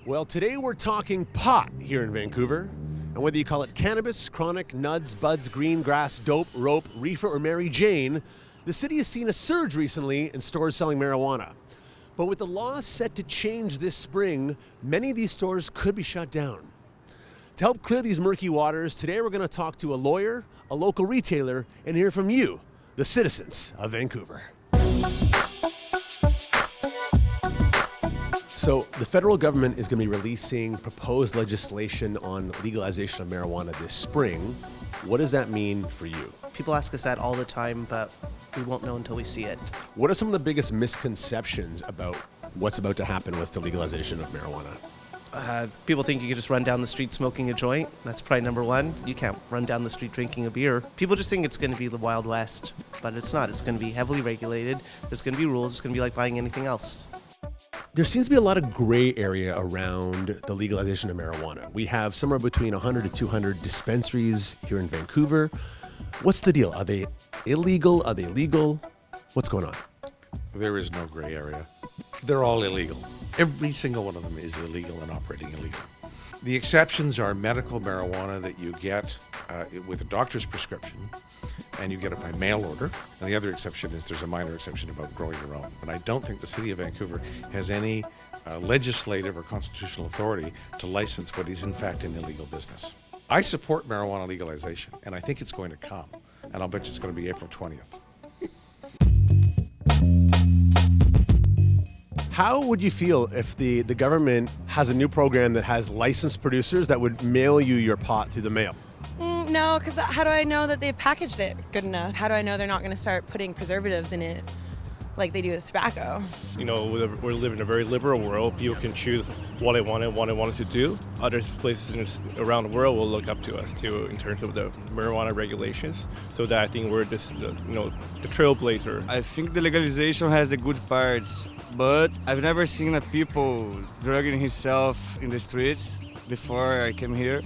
Well, today we're talking pot here in Vancouver. And whether you call it cannabis, chronic, nuds, buds, green grass, dope, rope, reefer, or Mary Jane, the city has seen a surge recently in stores selling marijuana. But with the law set to change this spring, many of these stores could be shut down. To help clear these murky waters, today we're going to talk to a lawyer, a local retailer, and hear from you, the citizens of Vancouver. So the federal government is going to be releasing proposed legislation on legalization of marijuana this spring. What does that mean for you? People ask us that all the time, but we won't know until we see it. What are some of the biggest misconceptions about what's about to happen with the legalization of marijuana? People think you can just run down the street smoking a joint. That's probably number one. You can't run down the street drinking a beer. People just think it's going to be the Wild West, but it's not. It's going to be heavily regulated. There's going to be rules. It's going to be like buying anything else. There seems to be a lot of gray area around the legalization of marijuana. We have somewhere between 100 to 200 dispensaries here in Vancouver. What's the deal? Are they illegal? Are they legal? What's going on? There is no gray area. They're all illegal. Every single one of them is illegal and operating illegal. The exceptions are medical marijuana that you get with a doctor's prescription, and you get it by mail order. And the other exception is there's a minor exception about growing your own. And I don't think the city of Vancouver has any legislative or constitutional authority to license what is in fact an illegal business. I support marijuana legalization, and I think it's going to come. And I'll bet you it's going to be April 20th. How would you feel if the government has a new program that has licensed producers that would mail you your pot through the mail? No, because how do I know that they've packaged it good enough? How do I know they're not going to start putting preservatives in it like they do with tobacco? You know, we live in a very liberal world. People can choose what they wanted to do. Other places around the world will look up to us too in terms of the marijuana regulations. So that I think we're just, the trailblazer. I think the legalization has the good parts, but I've never seen a people drugging himself in the streets before I came here.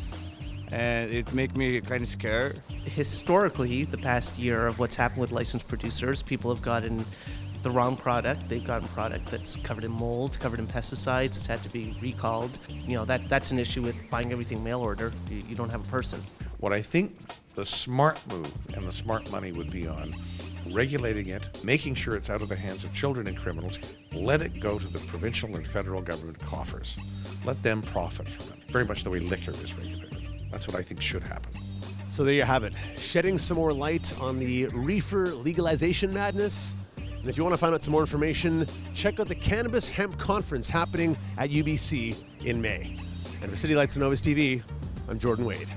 And it made me kind of scared. Historically, the past year of what's happened with licensed producers, people have gotten the wrong product. They've gotten product that's covered in mold, covered in pesticides. It's had to be recalled. You know, that's an issue with buying everything mail order. You don't have a person. What I think the smart move and the smart money would be on regulating it, making sure it's out of the hands of children and criminals, let it go to the provincial and federal government coffers. Let them profit from it, very much the way liquor is regulated. That's what I think should happen. So there you have it, shedding some more light on the reefer legalization madness. And if you want to find out some more information, check out the Cannabis Hemp Conference happening at UBC in May. And for City Lights and Novus TV, I'm Jordan Wade.